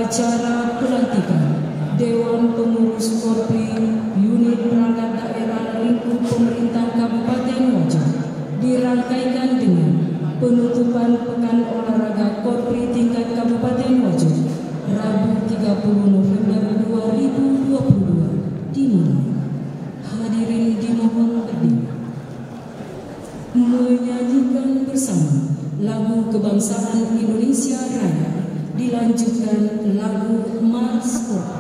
Acara pelantikan Dewan Pengurus Korpri Unit Perangkat Daerah Lingkup Pemerintah Kabupaten Wajo dirangkaikan dengan penutupan Pekan Olahraga Korpri tingkat Kabupaten Wajo Rabu 30 November 2022 dimulai. Hadirin dimohon berdiri menyanyikan bersama lagu kebangsaan Indonesia Raya, dilanjutkan lagu Mars Korpri.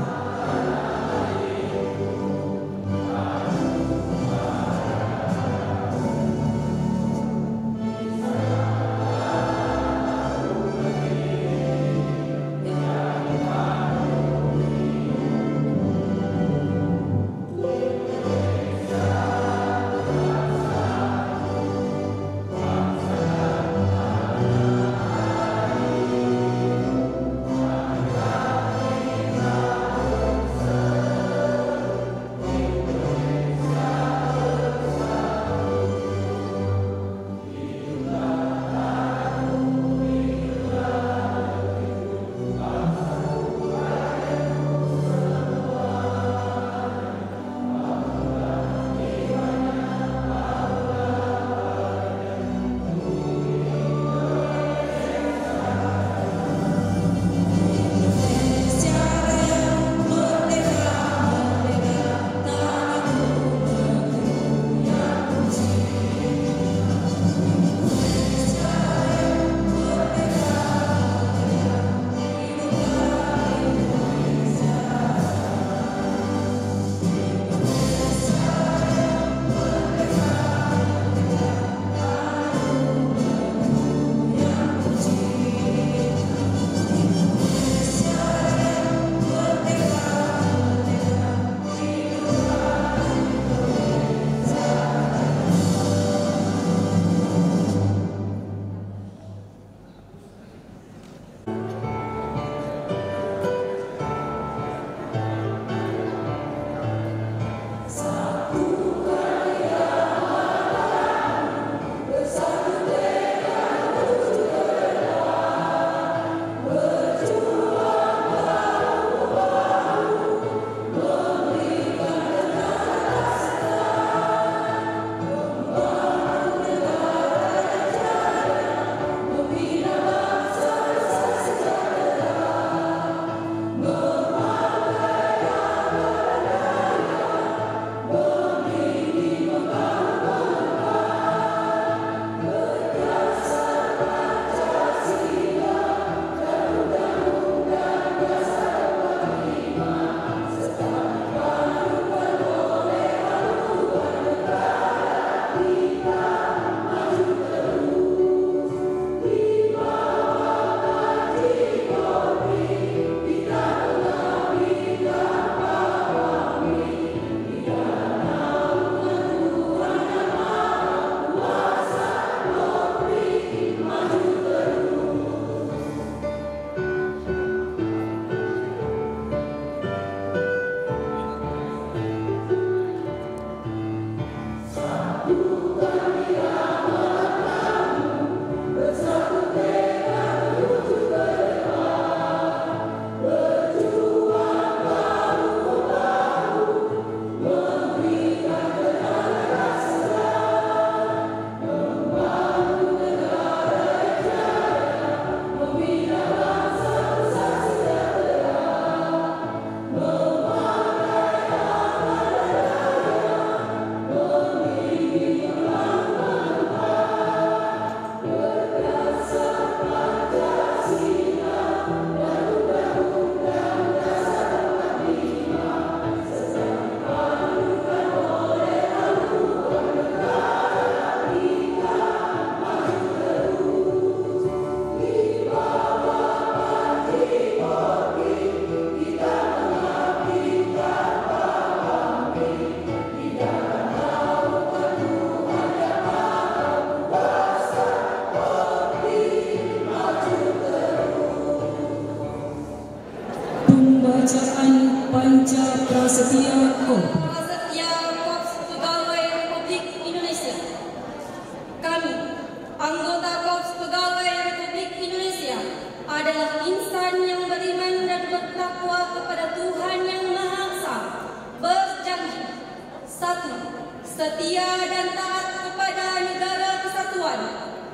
setia dan taat kepada negara kesatuan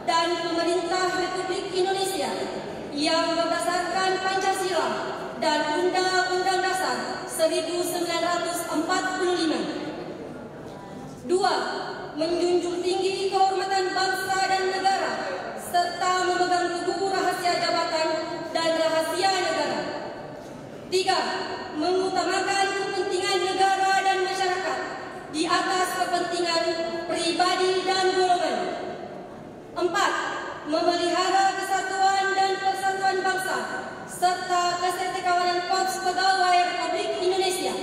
dan pemerintah Republik Indonesia yang berdasarkan Pancasila dan Undang-Undang Dasar 1945. 2. Menjunjung tinggi kehormatan bangsa dan negara serta memegang teguh rahasia jabatan dan rahasia negara. 3. Mengutamakan kepentingan negara dan masyarakat di atas kepentingan pribadi dan golongan. 4. Memelihara kesatuan dan persatuan bangsa serta kesetiakawanan Korps Pegawai Republik Indonesia.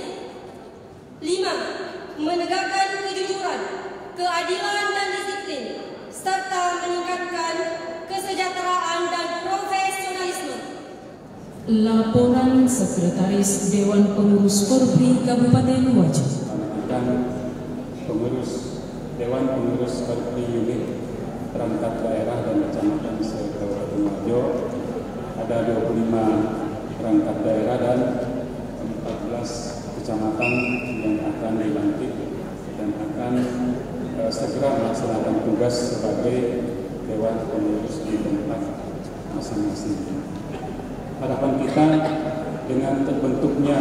5. Menegakkan kejujuran, keadilan dan disiplin serta meningkatkan kesejahteraan dan profesionalisme. Laporan Sekretaris Dewan Pengurus Korpri Kabupaten Wajo. Pengurus Dewan Pengurus Korpri Unit Perangkat Daerah dan Kecamatan se-Kabupaten Wajo, ada 25 perangkat daerah dan 14 kecamatan yang akan dilantik dan akan segera melaksanakan tugas sebagai Dewan Pengurus di tempat masing-masing. Harapan kita dengan terbentuknya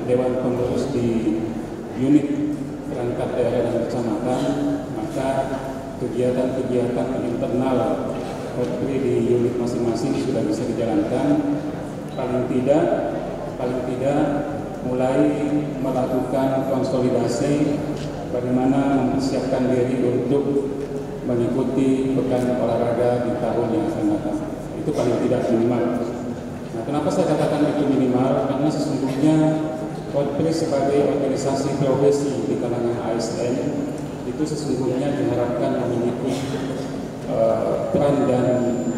Dewan Pengurus di unit perangkat daerah dan kecamatan, maka kegiatan-kegiatan internal Korpri di unit masing-masing sudah bisa dijalankan. Paling tidak mulai melakukan konsolidasi bagaimana mempersiapkan diri untuk mengikuti pekan olahraga di tahun yang akan datang. Itu paling tidak minimal. Nah, kenapa saya katakan itu minimal? Karena sesungguhnya Korpri sebagai organisasi profesi di kalangan ASN itu sesungguhnya diharapkan memiliki peran dan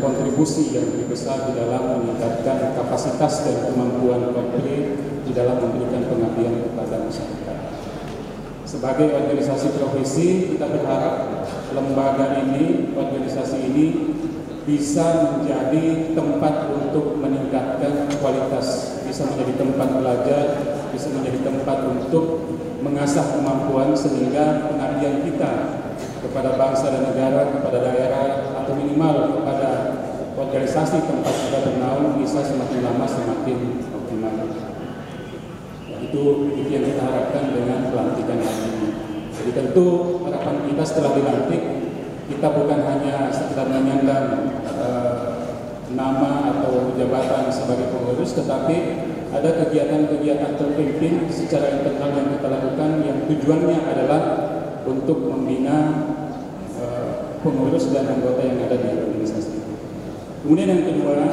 kontribusi yang lebih besar di dalam meningkatkan kapasitas dan kemampuan Korpri di dalam memberikan pengabdian kepada masyarakat. Sebagai organisasi profesi, kita berharap lembaga ini, organisasi ini bisa menjadi tempat untuk meningkatkan kualitas, bisa menjadi tempat belajar, bisa menjadi tempat untuk mengasah kemampuan sehingga pengabdian kita kepada bangsa dan negara, kepada daerah, atau minimal kepada organisasi tempat kita bernaung bisa semakin lama semakin optimal. Itu yang kita harapkan dengan pelantikan hari ini. Jadi tentu harapan kita setelah dilantik, kita bukan hanya sekedar menyandang nama atau jabatan sebagai pengurus, tetapi ada kegiatan-kegiatan terpimpin secara internal yang kita lakukan yang tujuannya adalah untuk membina pengurus dan anggota yang ada di organisasi. Kemudian yang kedua,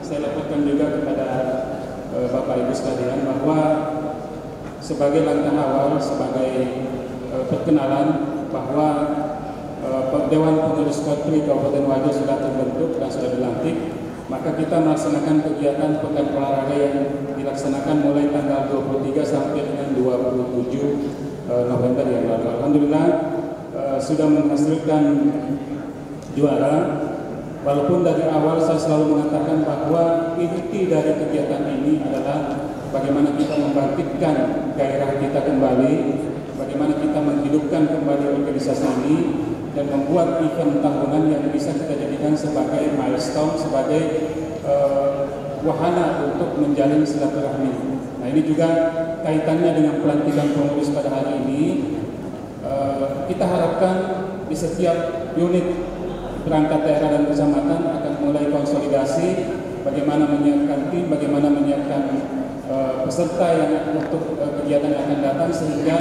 saya laporkan juga kepada Bapak Ibu sekalian bahwa sebagai langkah awal, sebagai perkenalan bahwa Dewan Pengurus Korpri Kabupaten Wajo sudah terbentuk dan sudah dilantik, maka kita melaksanakan kegiatan pekan olahraga yang dilaksanakan mulai tanggal 23 sampai dengan 27 November yang lalu. Alhamdulillah sudah menghasilkan juara. Walaupun dari awal saya selalu mengatakan bahwa inti dari kegiatan ini adalah bagaimana kita membangkitkan gairah kita kembali, bagaimana kita menghidupkan kembali organisasi ini dan membuat event tahunan yang bisa kita jadikan sebagai milestone, sebagai wahana untuk menjalin silaturahmi. Nah, ini juga kaitannya dengan pelantikan pengurus pada hari ini. Kita harapkan di setiap unit perangkat daerah dan kecamatan akan mulai konsolidasi bagaimana menyiapkan tim, bagaimana menyiapkan peserta yang untuk kegiatan yang akan datang sehingga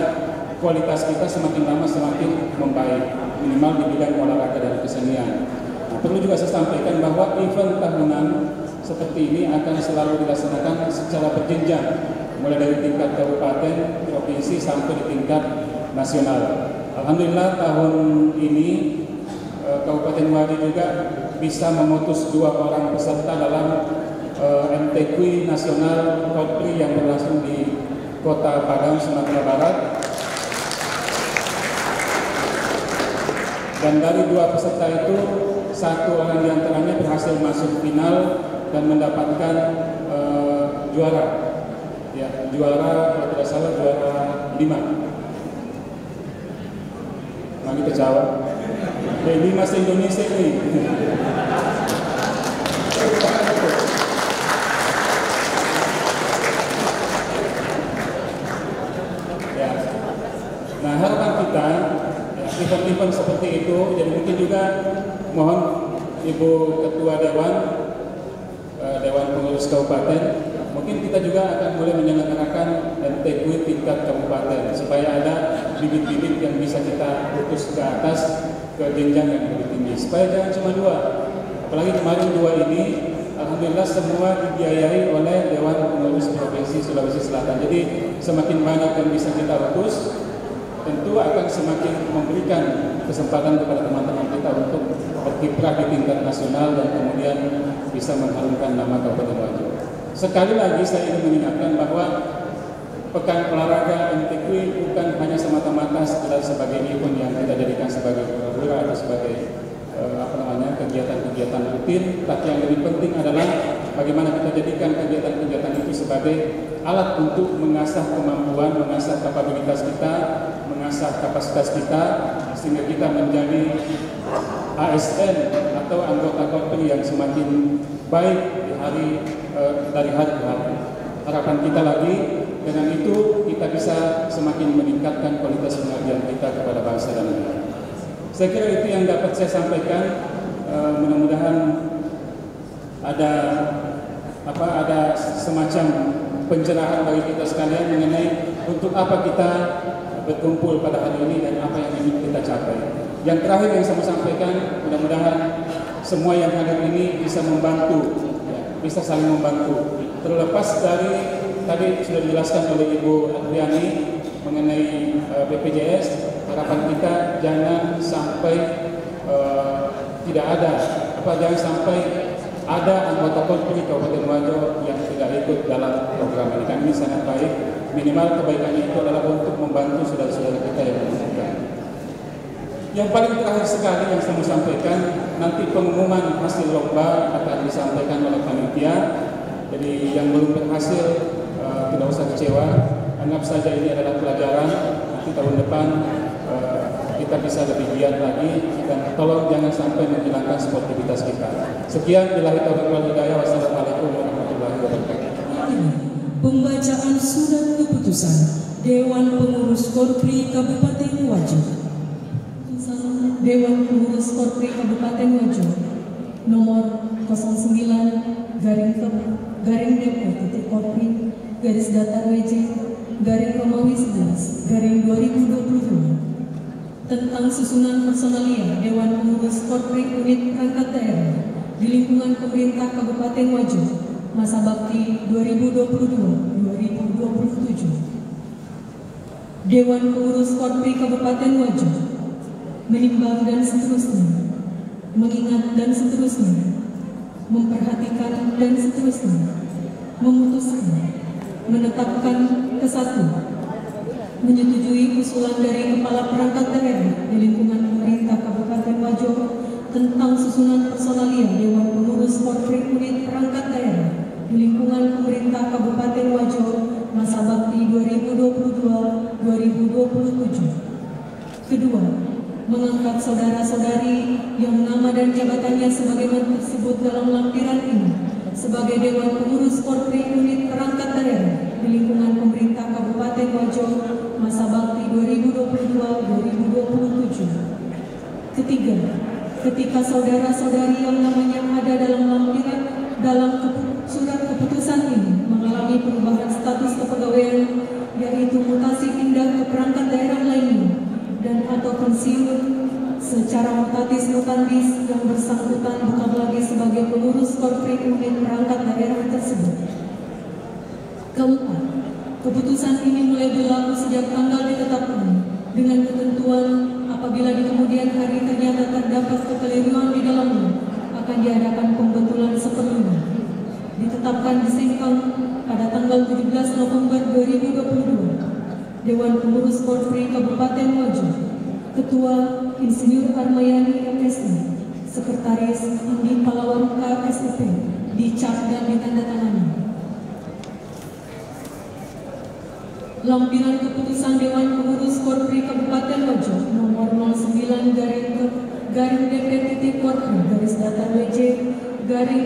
kualitas kita semakin lama semakin membaik, minimal di bidang olahraga dan kesenian. Nah, perlu juga saya sampaikan bahwa event tahunan seperti ini akan selalu dilaksanakan secara berjenjang, mulai dari tingkat kabupaten, provinsi sampai di tingkat nasional. Alhamdulillah tahun ini Kabupaten Wajo juga bisa memutus 2 orang peserta dalam MTQ Nasional Korpri yang berlangsung di Kota Padang, Sumatera Barat. Dan dari 2 peserta itu, 1 orang di antaranya berhasil masuk final dan mendapatkan juara. Ya, juara kalau tidak salah juara 5. Mari kecewa. Ini masih Indonesia nih. Ya. Nah, harapan kita event-event seperti itu, jadi mungkin juga mohon Ibu Ketua Dewan Pengurus Kabupaten, mungkin kita juga akan mulai menyelenggarakan MTQ tingkat kabupaten supaya ada bibit-bibit yang bisa kita putus ke atas ke jenjang yang lebih tinggi. Supaya jangan cuma dua, apalagi kemarin dua ini, alhamdulillah semua dibiayai oleh Dewan Pengurus Provinsi Sulawesi Selatan. Jadi semakin banyak yang bisa kita putus, tentu akan semakin memberikan kesempatan kepada teman-teman kita untuk berkiprah di tingkat nasional dan kemudian bisa mengharumkan nama Kabupaten Wajo. Sekali lagi saya ingin mengingatkan bahwa Pekan Olahraga MTQ bukan hanya semata-mata sekedar sebagai event yang kita jadikan sebagai pura-pura atau sebagai kegiatan-kegiatan rutin, tapi yang lebih penting adalah bagaimana kita jadikan kegiatan-kegiatan itu sebagai alat untuk mengasah kemampuan, mengasah kapabilitas kita, mengasah kapasitas kita, sehingga kita menjadi ASN atau anggota KOPRI yang semakin baik dari hari ke hari. Harapan kita lagi, dengan itu kita bisa semakin meningkatkan kualitas pengabdian kita kepada bangsa dan negara. Saya kira itu yang dapat saya sampaikan. Mudah-mudahan ada semacam pencerahan bagi kita sekalian mengenai untuk apa kita berkumpul pada hari ini dan apa yang ingin kita capai. Yang terakhir yang saya mau sampaikan, mudah-mudahan semua yang hadir ini bisa membantu, bisa saling membantu. Terlepas dari tadi sudah dijelaskan oleh Ibu Adriani mengenai BPJS, harapan kita jangan sampai jangan sampai ada anggota KOPRI Kabupaten Wajo yang tidak ikut dalam program ini. Kami sangat baik, minimal kebaikannya itu adalah untuk membantu saudara-saudara kita yang membutuhkan. Yang paling terakhir sekali yang saya mau sampaikan, nanti pengumuman hasil lomba akan disampaikan oleh panitia. Jadi yang belum berhasil tidak usah kecewa, anggap saja ini adalah pelajaran. Nanti tahun depan kita bisa lebih giat lagi dan tolong jangan sampai menghilangkan sportivitas kita. Sekian, billahi taufiq wal hidayah. Wassalamualaikum warahmatullahi wabarakatuh. Pembacaan surat keputusan Dewan Pengurus KOPRI Kabupaten Wajo. Dewan Pengurus KOPRI Kabupaten Wajo nomor 09-KOPRI-DATAR-WJ-Romawi 11-2022 tentang susunan personalia Dewan Pengurus KOPRI Unit Perangkat Daerah di lingkungan pemerintah Kabupaten Wajo masa bakti 2022-2027. Dewan Pengurus KOPRI Kabupaten Wajo menimbang dan seterusnya, mengingat dan seterusnya, memperhatikan dan seterusnya, memutuskan, menetapkan kesatu, menyetujui usulan dari Kepala Perangkat Daerah di lingkungan pemerintah Kabupaten Wajo tentang susunan personalia Dewan Pengurus KOPRI Unit Perangkat Daerah di lingkungan pemerintah Kabupaten Wajo masa bakti 2022-2027. Kedua, mengangkat saudara-saudari yang nama dan jabatannya sebagaimana tersebut dalam lampiran ini sebagai Dewan Pengurus KOPRI Unit Perangkat Daerah di lingkungan pemerintah Kabupaten Wajo masa bakti 2022-2027. Ketiga, ketika saudara-saudari yang namanya ada dalam surat keputusan ini mengalami perubahan status kepegawaian, yaitu mutasi pindah ke perangkat daerah lainnya dan atau pensiun secara mutatis mutandis yang bersangkutan bukan lagi sebagai pengurus KOPRI Unit Perangkat Daerah tersebut. Keempat, keputusan ini mulai berlaku sejak tanggal ditetapkan dengan ketentuan apabila di kemudian hari ternyata terdapat kekeliruan di dalamnya akan diadakan pembetulan sepenuhnya. Ditetapkan di Sengkang pada tanggal 17 November 2022. Dewan Pengurus KOPRI Kabupaten Wajo, Ketua Insinyur Armayani MSI, Sekretaris Andi Palawan KSP, dicap dan ditandatangani. Lampiran Keputusan Dewan Pengurus Korpri Kabupaten Wajo nomor 09-DP Korpri _WJ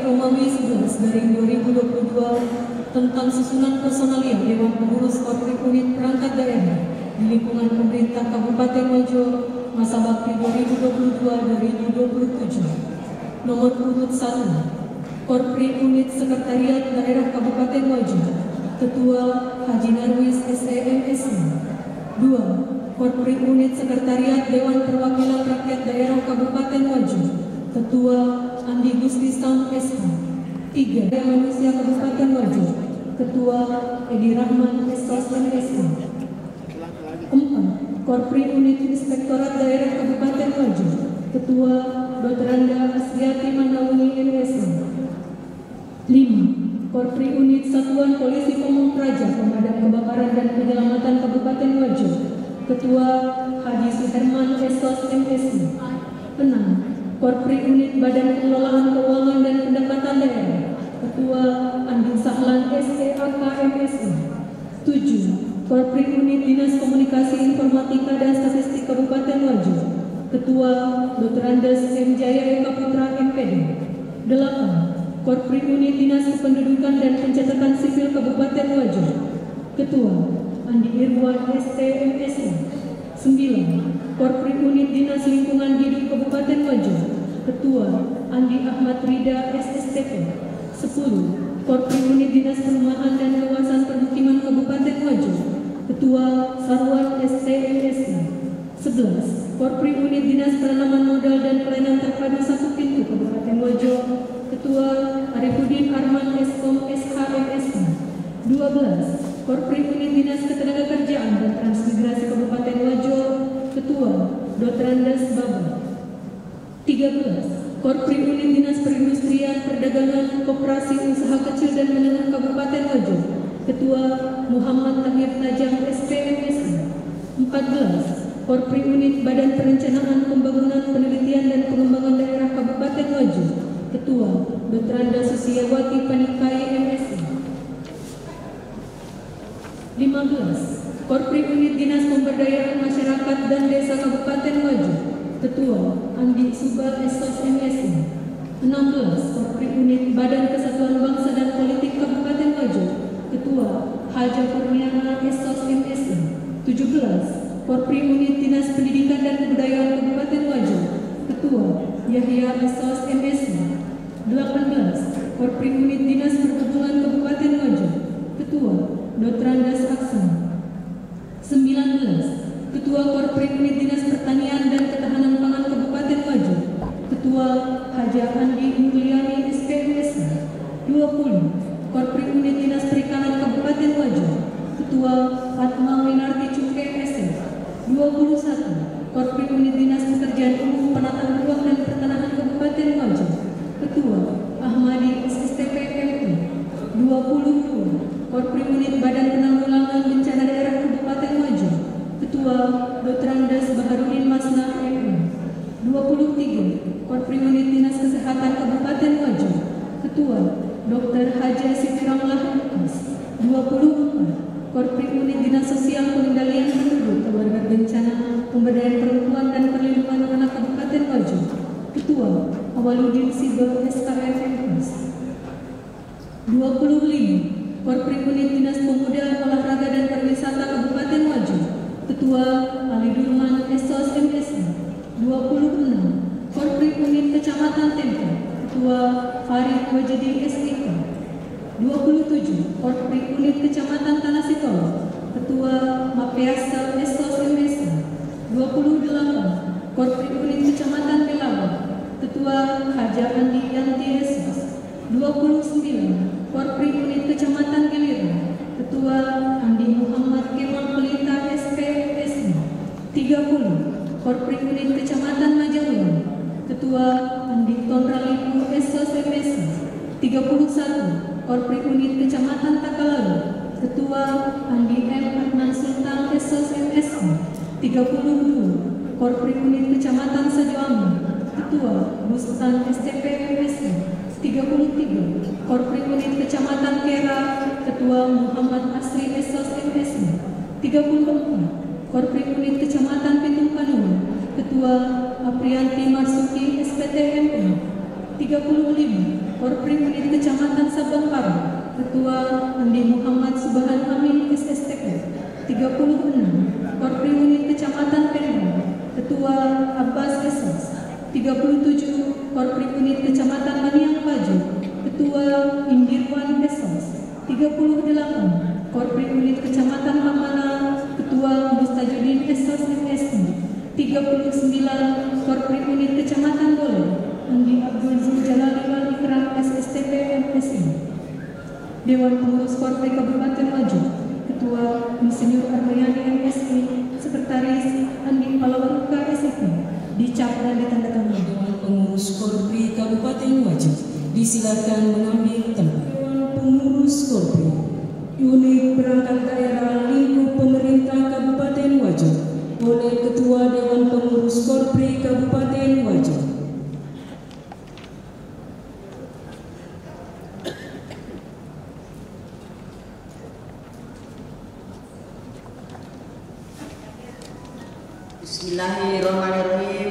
Romawi 11/2022 tentang susunan personalia Dewan Pengurus Korpri Unit Perangkat Daerah di lingkungan pemerintah Kabupaten Wajo masa bakti 2022-2027. Nomor urut 1, Korpri Unit Sekretariat Daerah Kabupaten Wajo, Ketua Haji Narwis SEMS. 2. Korpri Unit Sekretariat Dewan Perwakilan Rakyat Daerah Kabupaten Wajo, Ketua Andi Gustisam SH. 3. Manusia Kabupaten Wajo, Ketua Edi Rahman SOS MSH. 4. Korpri Unit Inspektorat Daerah Kabupaten Wajo, Ketua Dr. Randa Asriati Manawuni MSH. 5. Korpri Unit Satuan Polisi Pamung Praja Pemadam Kebakaran dan Penyelamatan Kabupaten Wajo, Ketua Haji Suherman SOS MSI. 6. Korpri Unit Badan Pengelolaan Keuangan dan Pendapatan Daerah, Ketua Andi Sahlan SEAK MSI. 7. Korpri Unit Dinas Komunikasi Informatika dan Statistik Kabupaten Wajo, Ketua Dr. Andes M. Jaya Eka Putra MPD. 8. Korpri Unit Dinas Kependudukan dan Pencatatan Sipil Kabupaten Wajo, Ketua Andi Irwan STMSI. 9. Korpri Unit Dinas Lingkungan Hidup Kabupaten Wajo, Ketua Andi Ahmad Rida SSTP. 10. Korpri Unit Dinas Perumahan dan Kawasan Permukiman Kabupaten Wajo, Ketua Sarwan STMSI. 11. Korpri Unit Dinas Penanaman Modal dan Pelayanan Terpadu Satu Pintu Kabupaten Wajo, Ketua Arifudin Arman Eskom SHMSH. 12. Korpri Unit Dinas Ketenagakerjaan dan Transmigrasi Kabupaten Wajo, Ketua Dr. Andes Baba. 13. Korpri Unit Dinas Perindustrian, Perdagangan, Koperasi Usaha Kecil dan Menengah Kabupaten Wajo, Ketua Muhammad Tahir Tajam SPMSI. 14. Korpri Unit Badan Perencanaan Pembangunan Penelitian dan Pengembangan Daerah Kabupaten Wajo, Ketua Dr. Anda Susiawati Panikai MSI. 15. Korpri Unit Dinas Pemberdayaan Masyarakat dan Desa Kabupaten Wajo, Ketua Andi Suba SOS MSI. 16. Korpri Unit Badan Kesatuan Bangsa dan Politik Kabupaten Wajo, Ketua Haja Kurniana SOS MSI. 17. Korpri Unit Dinas Pendidikan dan Kebudayaan Kabupaten Wajo, Ketua Yahya SOS MSI. 18. Korpri Unit Dinas Perhubungan Kabupaten Wajo, Ketua Dr. Andas Aksan. 19. Ketua Korpri Unit Dinas Pertanian dan Ketahanan Pangan Kabupaten Wajo, Ketua Haja Andi Mulyani SPMSI. 20. Korpri Unit Dinas Perikanan Kabupaten Wajo, Ketua Fatma Winarti Cukai SF. 21. Korpri Unit Dinas Pekerjaan Umum Penataan Ruang dan Pertanahan Kabupaten Wajo, Ketua Ahmadi SSTP MI. 22. Korpri Unit Badan Penanggulangan Bencana Daerah Kabupaten Wajo, Ketua Dr. Andes Baharudin Masna MI. 23. Korpri Unit Dinas Kesehatan Kabupaten Wajo, Ketua Dr. Haja Sifiramlah MS. 24. Korpri Unit Dinas Sosial Pengendalian Penduduk, Keluarga Bencana, Pemberdayaan Perempuan dan Perlindungan Anak Kabupaten Wajo, Ketua Awaludin Siber SKM MS. 25. Korpri Unit Dinas Pemuda, Olahraga dan Pariwisata Kabupaten Wajo, Ketua Ali Durman SOS MSI. 26. Korpri Unit Kecamatan Tempe, Ketua Farid Wajidi SIK. 27. Korpri Unit Kecamatan Tanah Sitolo, Ketua Mapeasa SOS MSI. 28. Korpri Unit Kecamatan Pelawa, Ketua Haja Andi Yanti SOS. 29. Korpri Unit Kecamatan Giliran, Ketua Andi Muhammad Kemal Pelita SPMSI. 30. Korpri Unit Kecamatan Majalengka, Ketua Andi Tonralipu SOS MSI. 31. Korpri Unit Kecamatan Takalalu, Ketua Andi M. Adnan Sultan SOS MSI. 32. Korpri Unit Kecamatan Sajoami, Ketua Bustan STP MSI. 33. Korpri Unit Kecamatan Kera, Ketua Muhammad Asri SOS MSI. 34 Korpri Unit Kecamatan Pitung Panuan, Ketua Aprianti Marsuki SPTMU. 35 Korpri Unit Kecamatan Sabang Baru, Ketua Andi Muhammad Subhan Amin SSTK. 36 Korpri Unit Kecamatan Pendang, Ketua Abbas Esas. 37 Korpri Unit Kecamatan Maniang Baju, Ketua Indirwan Esas. 38 Korpri Unit Kecamatan Mamana, Ketua Mustajudin Esas MSI. 39 Korpri Unit Kecamatan Bole, Andi Abdul Zuljalali Wal Ikram SSTP MSI. Dewan Pengurus Korpri Kabupaten Maju, Ketua Insinyur Armayani MSI, Sekretaris Andi Palawaruka SIP, dicap dan ditandatangani. Dewan Pengurus Korpri Kabupaten Wajo disilakan mengambil tempat. Dewan Pengurus Korpri Unit Perangkat Daerah Lingkup Pemerintah Kabupaten Wajo oleh Ketua Dewan Pengurus Korpri Kabupaten Wajo. Bismillahirrahmanirrahim.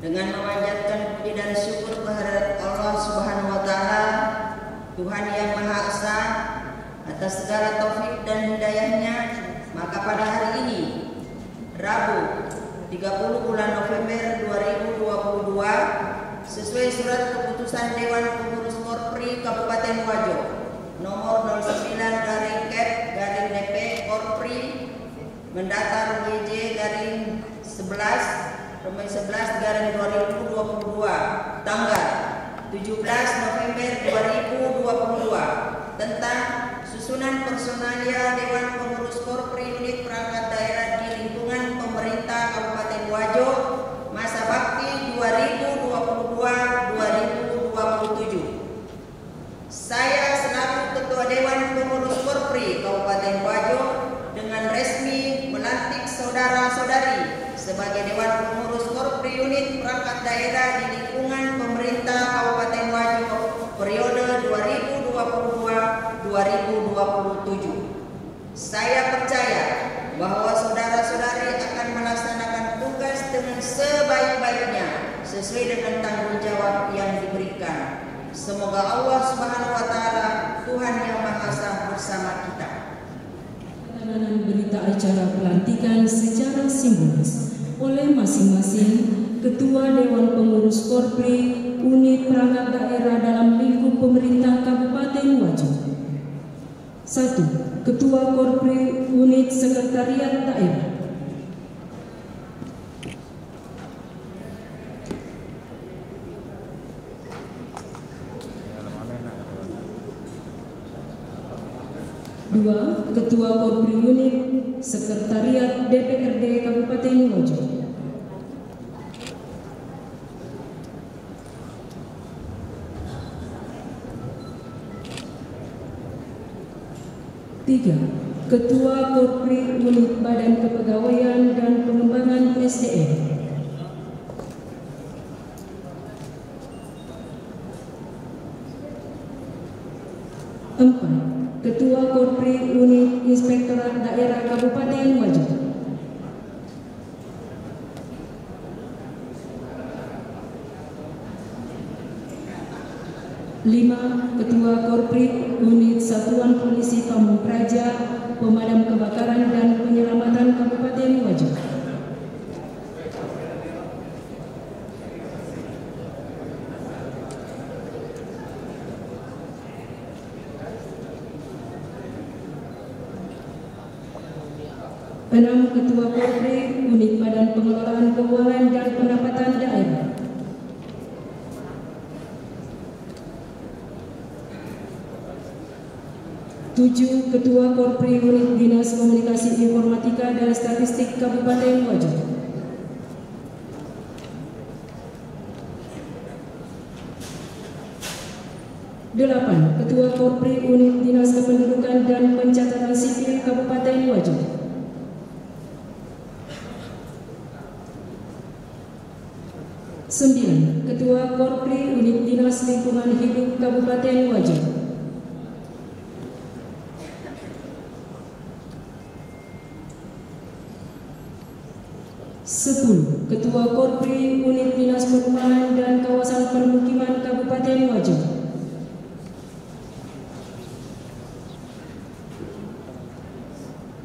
Dengan memanjatkan puji dan syukur kehadirat Allah Subhanahu wa taala, Tuhan yang Maha Esa, atas segala taufik dan hidayahnya, maka pada hari ini, Rabu 30 bulan November 2022, sesuai surat keputusan Dewan Pengurus Korpri Kabupaten Wajo nomor 09/Kep/DP Korpri mendatar GJ garing 11/11/2022 tanggal 17 November 2022 tentang susunan personalia Dewan Pengurus Korpri Unit Perangkat Daerah di lingkungan pemerintah Kabupaten Wajo masa bakti 2022-2027. Saya selaku Ketua Dewan Pengurus Korpri Kabupaten Wajo dengan resmi melantik saudara-saudari sebagai Dewan Pengurus Korpri Unit Perangkat Daerah di lingkungan pemerintah Kabupaten Wajo periode 2022-2027. Saya percaya bahwa saudara-saudari akan melaksanakan tugas dengan sebaik-baiknya sesuai dengan tanggung jawab yang diberikan. Semoga Allah Subhanahu wa taala, Tuhan yang Maha Esa bersama kita. Penanganan berita acara pelantikan secara simbolis oleh masing-masing Ketua Dewan Pengurus Korpri Unit Perangkat Daerah dalam lingkup pemerintah Kabupaten Wajo. 1. Ketua Korpri Unit Sekretariat Daerah. 2. Ketua Korpri Unit Sekretariat DPRD Kabupaten Wajo. 3. Ketua Korpri Unit Badan Kepegawaian dan Pengembangan SDM. 4. Ketua Korpri Unit Inspektorat Daerah Kabupaten Wajo. 5. Ketua Korpri Unit Satuan Polisi Pamung Praja Pemadam Kebakaran dan Penyelamatan Kabupaten Wajo. 6. Ketua Korpri Unit Badan Pengelolaan Keuangan dan Pendapatan Daerah. 7. Ketua Korpri Unit Dinas Komunikasi Informatika dan Statistik Kabupaten Wajo. 8. Ketua Korpri Unit Dinas Kependudukan dan Pencatatan Sipil Kabupaten Wajo. 9. Ketua Korpri Unit Dinas Lingkungan Hidup Kabupaten Wajo. 10. Ketua Korpri Unit Dinas Perumahan dan Kawasan Permukiman Kabupaten Wajo.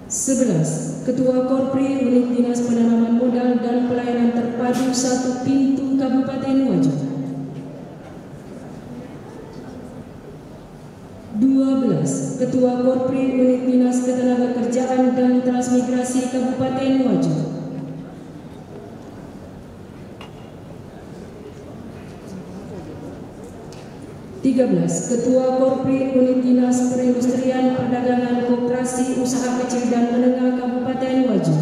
11. Ketua Korpri Unit Dinas Penanaman Modal dan Pelayanan Terpadu 1 Pintu Kabupaten Wajo. 12. Ketua Korpri Unit Dinas Ketenagakerjaan dan Transmigrasi Kabupaten Wajo. 13. Ketua Korpri Unit Dinas Perindustrian Perdagangan Koperasi Usaha Kecil dan Menengah Kabupaten Wajo.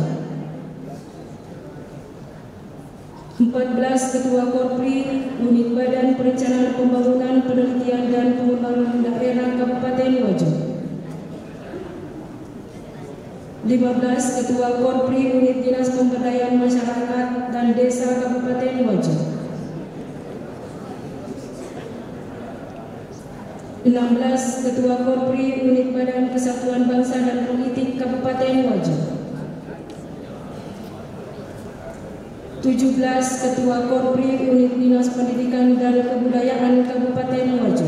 14. Ketua Korpri Unit Badan Perencanaan Pembangunan Penelitian dan Pengembangan Daerah Kabupaten Wajo. 15. Ketua Korpri Unit Dinas Pemberdayaan Masyarakat dan Desa Kabupaten Wajo. 16. Ketua Korpri Unit Badan Kesatuan Bangsa dan Politik Kabupaten Wajo. 17. Ketua Korpri Unit Dinas Pendidikan dan Kebudayaan Kabupaten Wajo.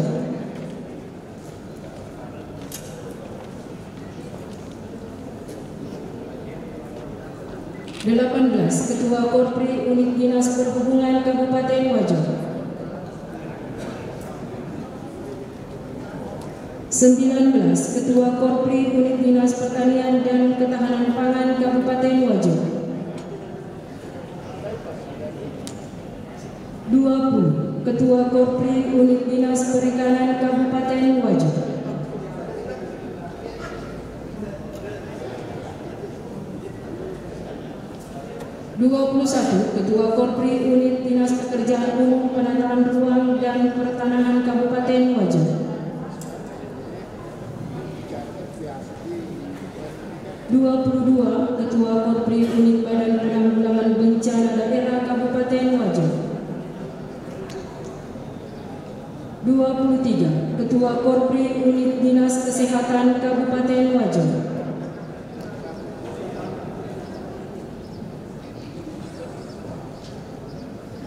18. Ketua Korpri Unit Dinas Perhubungan Kabupaten Wajo. 19. Ketua Korpri Unit Dinas Pertanian dan Ketahanan Pangan Kabupaten Wajo. 20. Ketua Korpri Unit Dinas Perikanan Kabupaten Wajo. 21. Ketua Korpri Unit Dinas Pekerjaan Umum Penataan Ruang dan Pertanahan Kabupaten Wajo. 22. Ketua Korpri Unit Badan Penanggulangan Bencana Daerah Kabupaten Wajo. 23. Ketua Korpri Unit Dinas Kesehatan Kabupaten Wajo.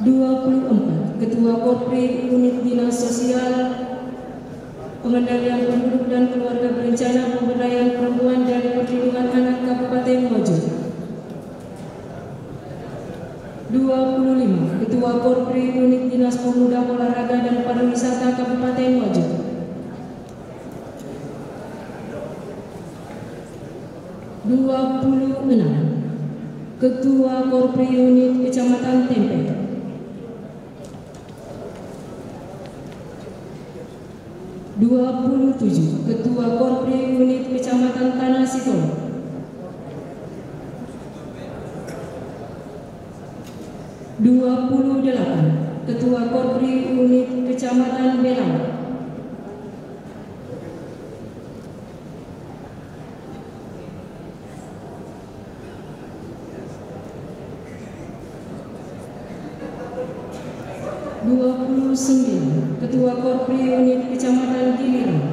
24. Ketua Korpri Unit Dinas Sosial Pengendalian Penduduk dan Keluarga Berencana Pemberdayaan Perempuan dan Perlindungan Anak Kabupaten Wajo. 25. Ketua Korpri Unit Dinas Pemuda Olahraga dan Pariwisata Kabupaten Wajo. 26. Ketua Korpri Unit Kecamatan Tempe. 27. Ketua Korpri Unit Kecamatan Tanah Sitolo. 28. Ketua Korpri Unit Kecamatan Belang. 29. Ketua Korpri Unit Kecamatan Giliran.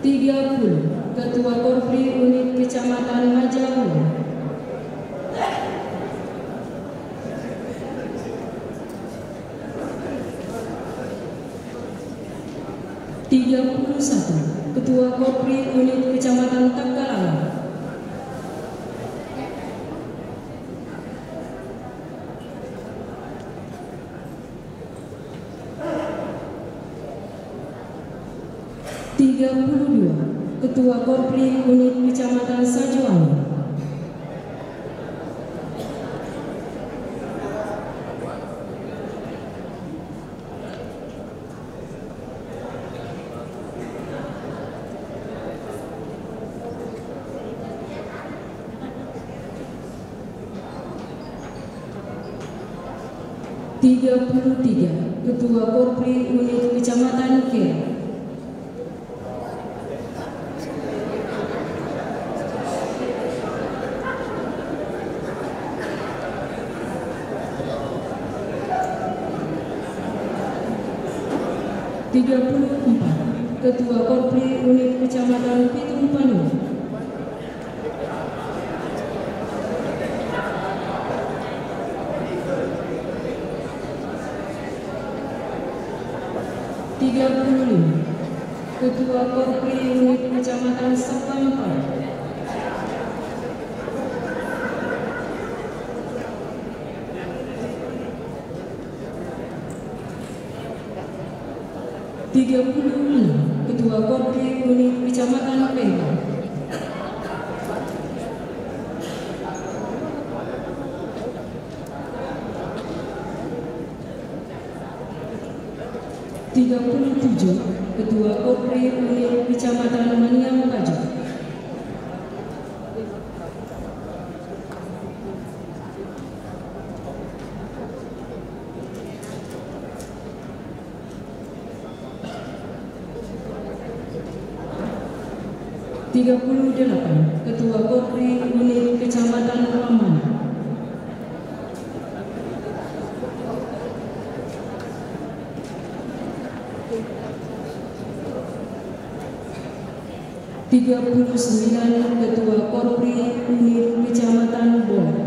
30. Ketua Korpri Unit Kecamatan Majawahla. 31. Ketua Korpri Unit Kecamatan Takalang. 32. Ketua Korpri Unit Kecamatan Sajuang. 33. Ketua Korpri Unit Kecamatan Ker. 34. Ketua Korpri Unit Kecamatan Pitung Panu. Ketua Korpri Unit Kecamatan Sampang. 36 Ketua Korpri Unit Kecamatan Pengkang. 37 Ketua Korpri Unit Kecamatan Maniang Pajak. 38 Ketua Korpri Unit Kecamatan Laman. 39 Ketua Korpri Unit Kecamatan Bol. '"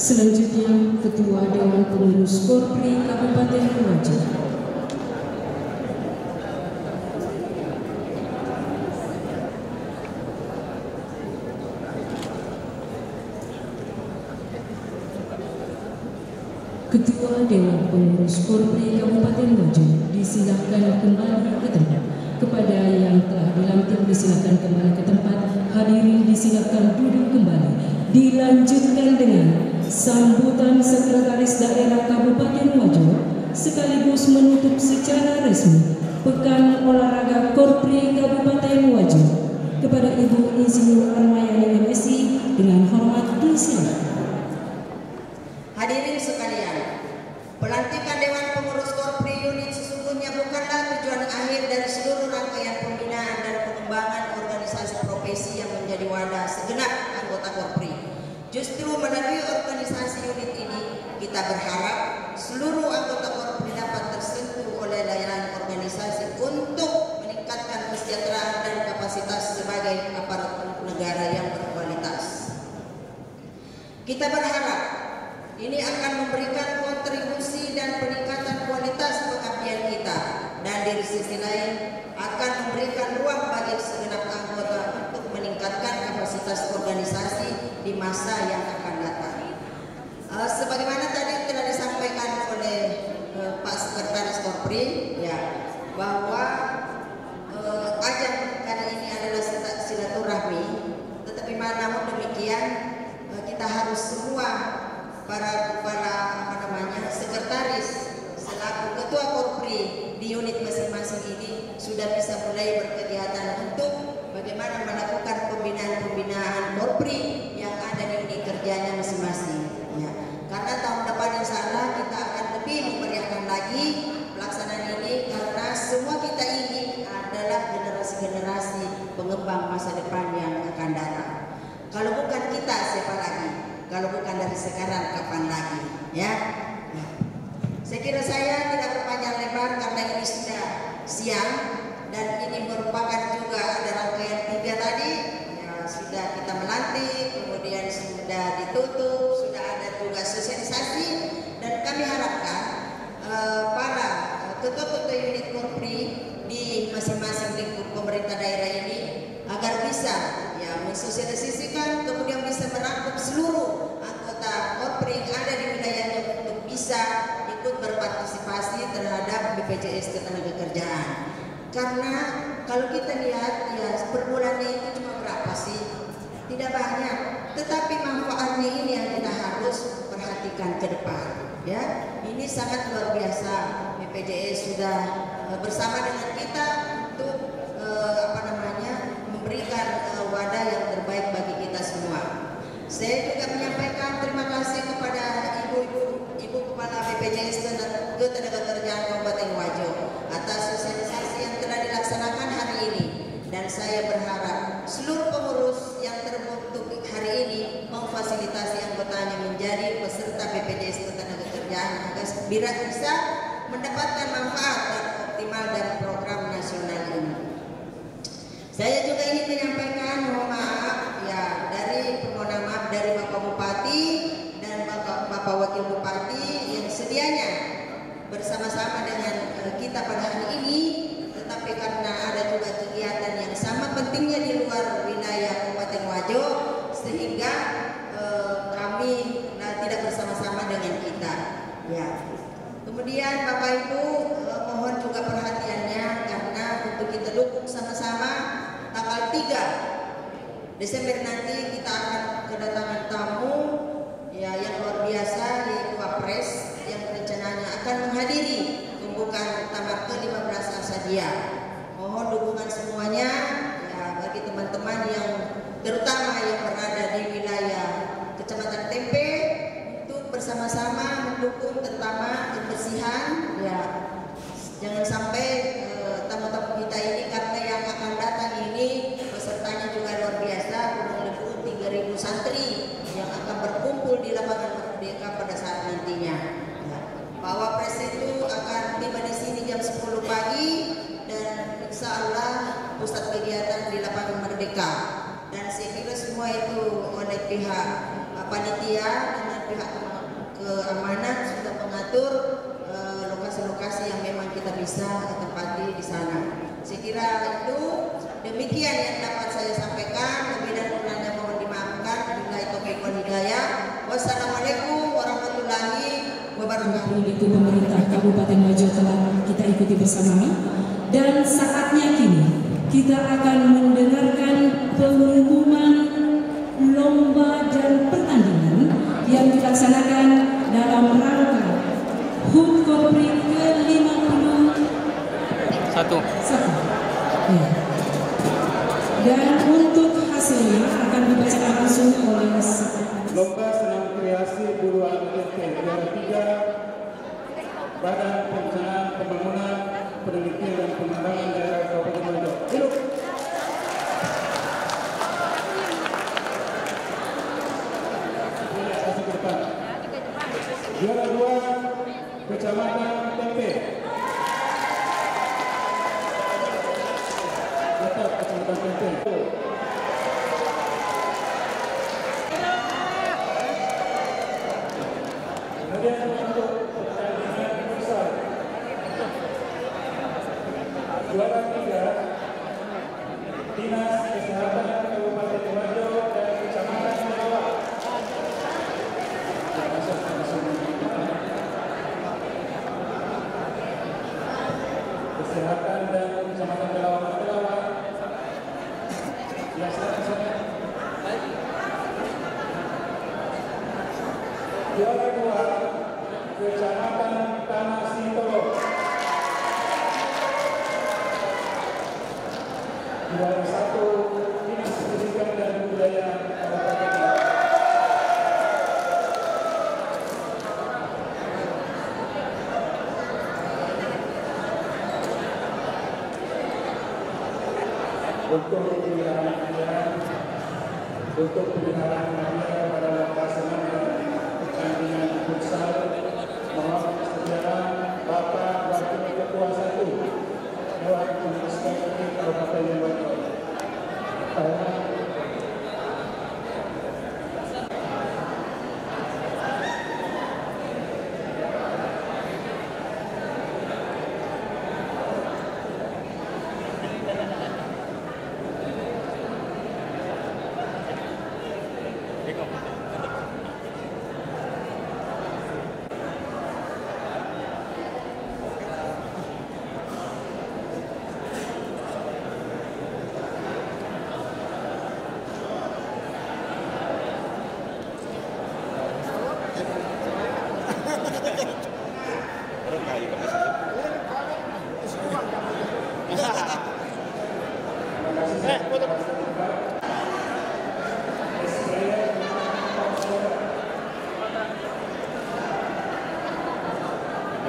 Selanjutnya Ketua Dewan Pengurus Korpri Kabupaten Wajah. Ketua Dewan Pengurus Korpri Kabupaten Wajah disilakan kembali ke tempat. Kepada yang telah dilantik disilakan kembali ke tempat. Hadirin disilakan duduk kembali. Dilanjutkan dengan sambutan Sekretaris Daerah Kabupaten Wajo sekaligus menutup secara resmi Pekan Olahraga Korpri Kabupaten Wajo. Kepada Ibu Insinyur Armayani MSI dengan hormat disilakan. Hadirin sekalian, pelantikan Dewan Pengurus Korpri Unit sesungguhnya bukanlah tujuan akhir dari seluruh rangkaian pembinaan dan pengembangan organisasi profesi yang menjadi wadah segenap anggota Korpri. Justru melalui organisasi unit ini, kita berharap seluruh anggota Korpri dapat tersentuh oleh layanan organisasi untuk meningkatkan kesejahteraan dan kapasitas sebagai aparatur negara yang berkualitas. Kita berharap ini akan memberikan kontribusi dan peningkatan kualitas pengabdian kita, dan di sisi lain akan memberikan ruang bagi segenap anggota untuk meningkatkan kapasitas organisasi di masa yang akan datang. Sebagaimana tadi telah disampaikan oleh Pak Sekretaris Korpri, ya, bahwa ajang kali ini adalah silaturahmi, tetapi namun demikian kita harus semua para sekretaris selaku ketua Korpri di unit masing-masing ini sudah bisa mulai berkegiatan untuk bagaimana melakukan pembinaan Korpri yang ada di unit kerjanya masing-masing. Ya. Karena tahun depan insya Allah kita akan lebih memeriahkan lagi pelaksanaan ini, karena semua kita ini adalah generasi-generasi pengembang masa depan yang akan datang. Kalau bukan kita, siapa lagi? Kalau bukan dari sekarang, kapan lagi? Ya. Saya kira saya tidak berpanjang lebar karena ini sudah siang dan ini merupakan juga ada rangkaian 3 tadi. Ya, sudah kita melantik, kemudian sudah ditutup, sudah ada juga sosialisasi, dan kami harapkan para ketua-ketua unit Korpri di masing-masing lingkup pemerintah daerah ini agar bisa ya mensosialisasikan, kemudian bisa merangkum seluruh anggota Korpri yang ada di wilayahnya untuk bisa ikut berpartisipasi terhadap BPJS Ketenagakerjaan. Karena kalau kita lihat ya per bulannya itu cuma berapa sih? Tidak banyak, tetapi manfaatnya ini yang kita harus perhatikan ke depan. Ya, ini sangat luar biasa. BPJS sudah bersama dengan kita untuk memberikan wadah yang terbaik bagi kita semua. Saya juga menyampaikan terima kasih kepada Ibu Kepala BPJS Ketenagakerjaan Kabupaten Wajo atas sosialisasi yang telah dilaksanakan hari ini, dan saya berharap seluruh pengurus yang terbentuk hari ini memfasilitasi anggotanya menjadi peserta BPJS Ketenagakerjaan agar bisa mendapatkan manfaat dan optimal dari program nasional ini. Saya juga ingin menyampaikan mohon maaf ya permohonan maaf dari Bapak Bupati dan Bapak Wakil Bupati yang sedianya bersama-sama dengan kita pada hari ini, tetapi karena ada juga kegiatan yang sama pentingnya di luar wilayah Kabupaten Wajo sehingga kami tidak bersama-sama dengan kita. Ya. Kemudian Bapak Ibu mohon juga perhatiannya karena untuk kita dukung sama-sama tanggal 3 Desember nanti kita akan kedatangan tamu ya yang luar biasa, yaitu Wapres yang rencananya akan menghadiri pembukaan Muktamar ke-15 Asadiah. Mohon dukungan semuanya ya bagi teman-teman yang terutama yang berada di wilayah Kecamatan Tempe untuk bersama-sama mendukung terutama kebersihan ya. Jangan sampai tamu-tamu kita ini karena yang akan datang ini pesertanya juga luar biasa, kurang lebih 3.000 santri yang akan berkumpul di lapangan Merdeka pada saat nantinya. Ya. Pak Wapres itu akan tiba di sini jam 10 pagi dan insya Allah pusat kegiatan di lapangan Merdeka. Dan saya kira semua itu oleh pihak panitia dengan pihak keamanan sudah mengatur lokasi-lokasi yang memang kita bisa tempati di sana. Saya kira itu demikian yang dapat saya sampaikan. Lebih dan kurangnya mohon dimaafkan. Billahi taufiq wal hidayah. Wassalamualaikum warahmatullahi wabarakatuh. Itu pemerintah Kabupaten Wajo telah kita ikuti bersama, dan saatnya kini kita akan mendengarkan pengumuman lomba dan pertandingan yang dilaksanakan dalam rangka HUT Korpri ke-51. Ya. Dan untuk hasilnya akan dibacakan langsung oleh Lomba Senam Kreasi Bulu Atlet juara 3 Badan Perencanaan Pembangunan Penelitian dan Pengembangan Daerah Kabupaten Wajo. Hidup. Kasih ke depan. Juara 2 Kecamatan Tempe. Tetap Kecamatan Tempe. Kemudian untuk pertandingan futsal juara 3 Dinas Kesehatan Kabupaten Wajo dan Kecamatan Pelawak. Kesehatan dan Kecamatan Pelawak. Ya, silakan. Juara 2 Kecamatan Tanah Sintolo. Juara 1 Dinas Pendidikan dan Budaya Kabupaten Wajo. Untuk pemeliharaan media pada pelaksanaan pertandingan futsal, mohon kesediaan Bapak Wakil Ketua 1 Dewan Pengurus KPI Kabupaten Wajo.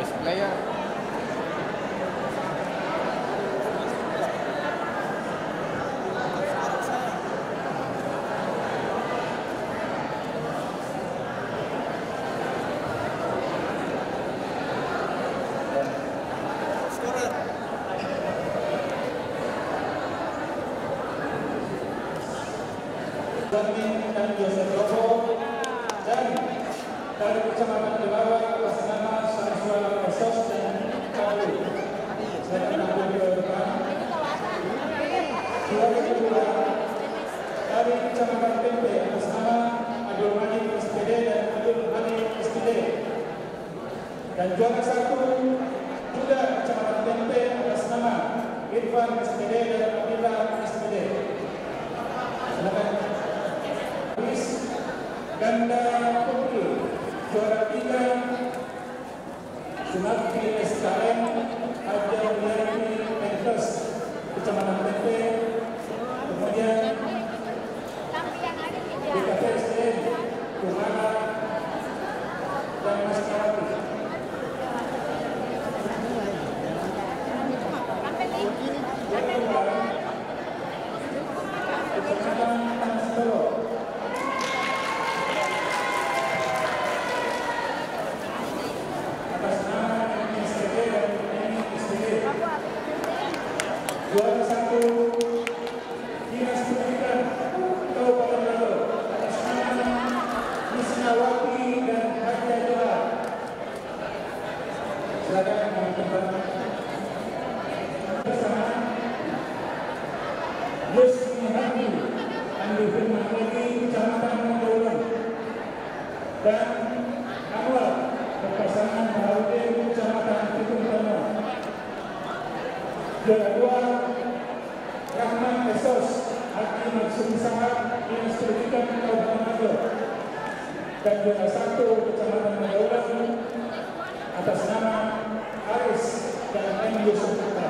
best player. Zamin dan Joseph Robo, dan dari Kecamatan Delawa atas nama Samsuala Kosos dan Kabu. Saya tampil di depan. Dua kedua dari Kecamatan Tempe atas nama Abdul Malik SPD dan Abdul Malik SPD. Dan juara satu juga Kecamatan Tempe atas nama Irfan SPD dan Abdullah SPD. Silakan. Ganda putri juara 3 Sunarti SKM Haja Wilayati Entres Kecamatan Tempe, kemudian BKPSDM Kumara dan Mas Kawati. Kecamatan Tanah juara satu Dinas Pendidikan Kabupaten Bogor atas nama Misnawati dan Haja Johar. Silakan teman-teman. Bersama Yusni Hadi Andi Firman Lagi Kecamatan Mandaulan dan Anwar berpasangan Baharudin Kecamatan Pitung Tono. Juara 2 Rahman Esos Hakim Maksud Sahab Dinas Pendidikan Kabupaten Bogor, dan juara 1 Kecamatan Mandaulan atas nama Aris dan M. Yusuf Putra.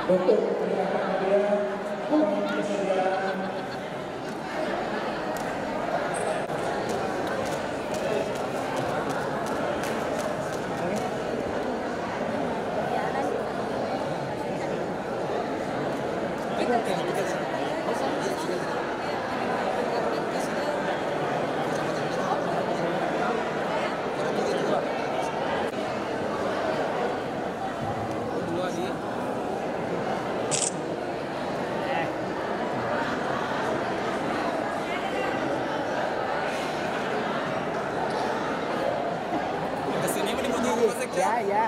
Untuk penyerahan hadiah mohon kesediaan. Ya.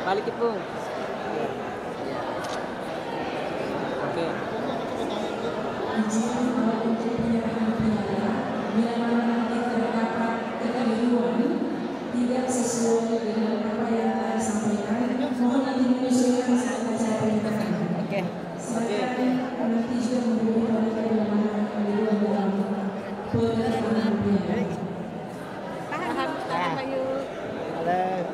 Balik Ipung. Oke. Izin untuk penyerahan piala bila mana nanti terdapat kekeliruan tidak sesuai dengan apa yang telah disampaikan, mohon nanti menyesuaikan saat acara pernikahan. Oke. Silakan nanti juga memberitahu bila mana kekeliruan dalam penyerahan piala. Tahan Pak Yu. Halo.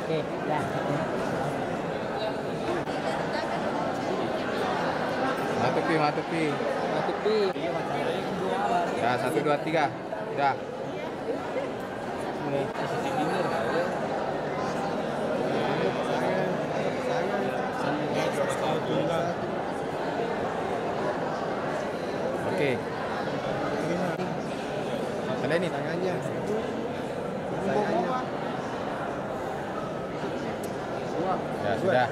Oke, dah. Matupi. Ya, 1, 2, 3. Dah. Oke. Ada ini tangannya. Ya, sudah.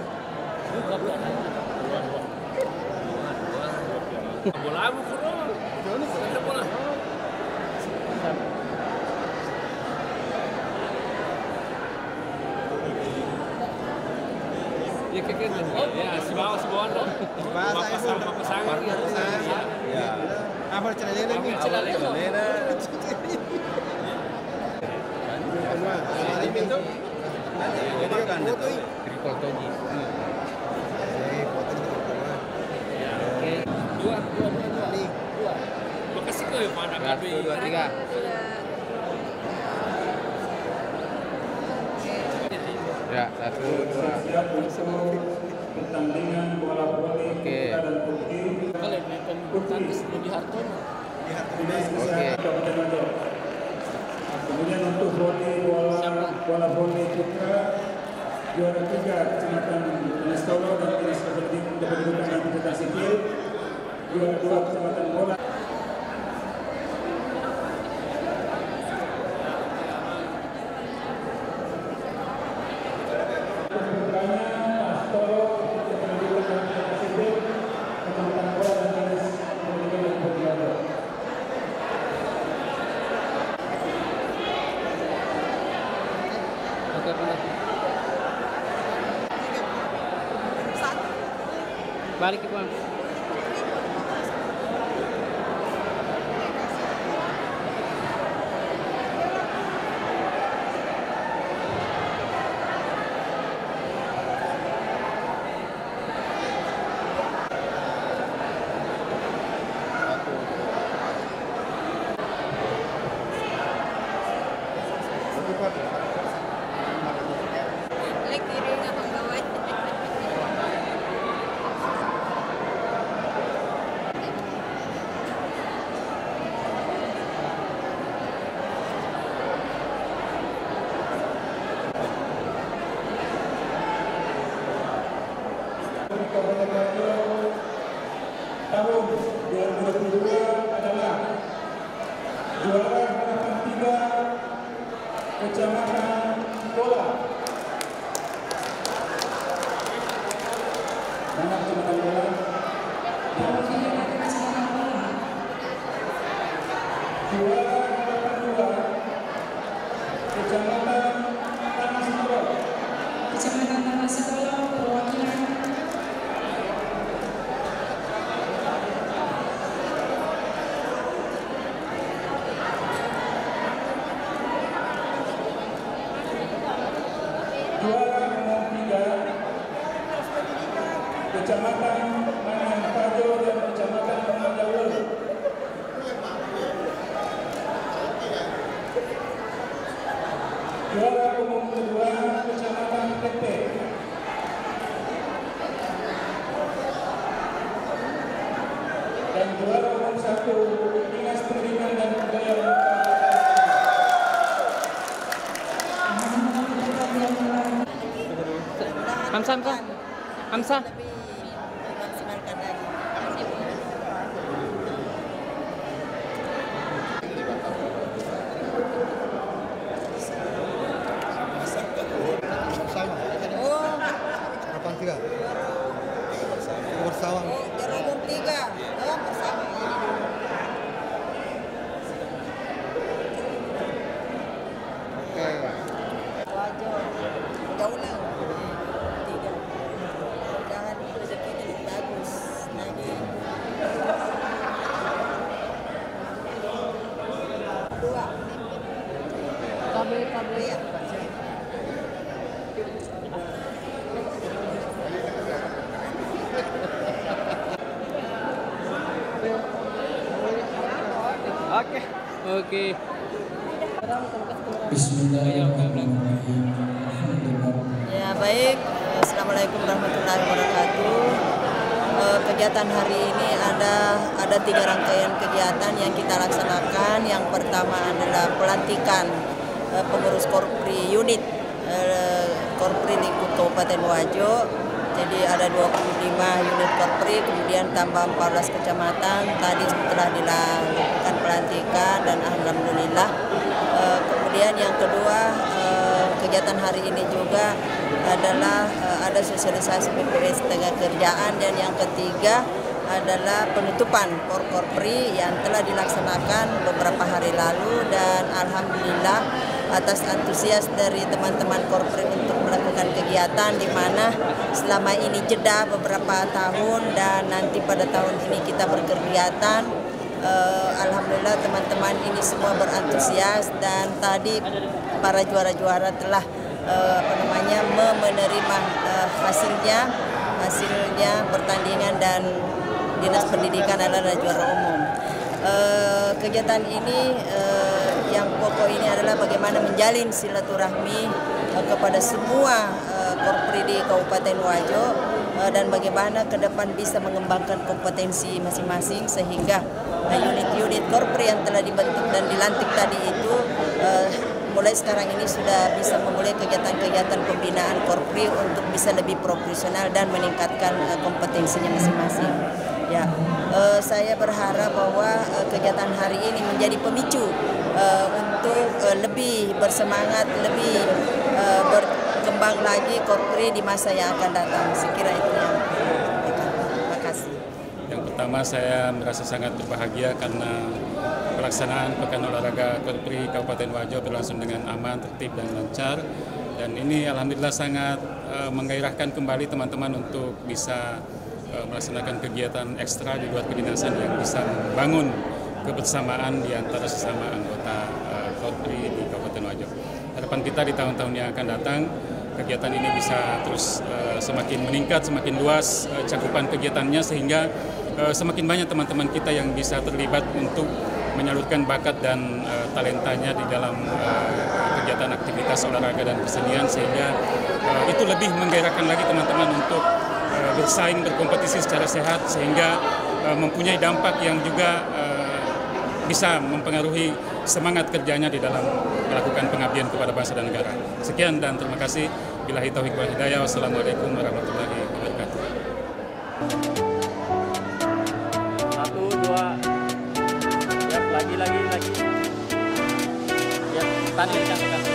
Bola apa kurang? Bola. Ya kekek ya si bawah dong. Pasangan Ya. Apa celana lagi? Celana. bukan itu. Triple togi. Dua. Makasih ke mana kami. 1, 2, 3. Ya, 1, 2. Siap untuk pertandingan bola voli putra dan putri. Kalau pembulu di Hartono. Oke. Kemudian untuk bola voli putra juara 3 Kecamatan Nestolo dan Dinas Kependudukan dan Pencatatan Sipil. Juara 2 Kecamatan Bola. Balik ke Bang. Tahun 2022 adalah juara harapan 3 Kecamatan Bola. Nama Kecamatan Bola? Juara harapan 2 Kecamatan Tanah Sitolo. Kecamatan Tanah Sitolo perwakilan Juara nomor 3 Kecamatan Manantajo dan Kecamatan Pemadaul. Juara umum kedua Kecamatan Tepe. Dan juara umum 1 Dinas Pendidikan dan Kebudayaan. Hamsa. Maksimalkan lagi. Harapan 3 bersama. Oh, juara umum 3. Oh, bersama. Oke. Wajo. Gaulang. 3. Mudah-mudahan rezekinya lebih bagus. Lagi. 2. Kabel. Ya. Oke. Bismillahirrahmanirrahim. Ya baik, Assalamualaikum warahmatullahi wabarakatuh. Kegiatan hari ini ada 3 rangkaian kegiatan yang kita laksanakan. Yang pertama adalah pelantikan pengurus Korpri unit Korpri lingkup Kabupaten Wajo. Jadi ada 25 unit Korpri, kemudian tambah 14 kecamatan. Tadi setelah dilakukan pelantikan dan alhamdulillah. Kemudian yang kedua, kegiatan hari ini juga adalah ada sosialisasi PPS tenaga kerjaan, dan yang ketiga adalah penutupan Korpri yang telah dilaksanakan beberapa hari lalu, dan alhamdulillah atas antusias dari teman-teman Korpri untuk melakukan kegiatan di mana selama ini jeda beberapa tahun dan nanti pada tahun ini kita berkegiatan. Alhamdulillah teman-teman ini semua berantusias, dan tadi para juara-juara telah menerima hasilnya pertandingan dan Dinas Pendidikan adalah juara umum. Kegiatan ini yang pokok ini adalah bagaimana menjalin silaturahmi kepada semua Korpri di Kabupaten Wajo dan bagaimana ke depan bisa mengembangkan kompetensi masing-masing sehingga unit-unit Korpri yang telah dibentuk dan dilantik tadi itu mulai sekarang ini sudah bisa memulai kegiatan-kegiatan pembinaan Korpri untuk bisa lebih profesional dan meningkatkan kompetensinya masing-masing. Ya, saya berharap bahwa kegiatan hari ini menjadi pemicu untuk lebih bersemangat, lebih berkembang lagi Korpri di masa yang akan datang. Sekira itu yang terima kasih. Yang pertama saya merasa sangat berbahagia karena pelaksanaan Pekan Olahraga Korpri Kabupaten Wajo berlangsung dengan aman, tertib dan lancar. Dan ini alhamdulillah sangat menggairahkan kembali teman-teman untuk bisa melaksanakan kegiatan ekstra di luar kedinasan yang bisa membangun kebersamaan di antara sesama anggota Korpri di Kabupaten Wajo. Harapan kita di tahun-tahun yang akan datang, kegiatan ini bisa terus semakin meningkat, semakin luas cakupan kegiatannya sehingga semakin banyak teman-teman kita yang bisa terlibat untuk menyalurkan bakat dan talentanya di dalam kegiatan aktivitas olahraga dan kesenian sehingga itu lebih menggairahkan lagi teman-teman untuk bersaing, berkompetisi secara sehat sehingga mempunyai dampak yang juga bisa mempengaruhi semangat kerjanya di dalam melakukan pengabdian kepada bangsa dan negara. Sekian dan terima kasih. Billahi taufiq wal hidayah. Wassalamualaikum warahmatullahi wabarakatuh. 1, 2, ya lagi. Ya, tanding kan.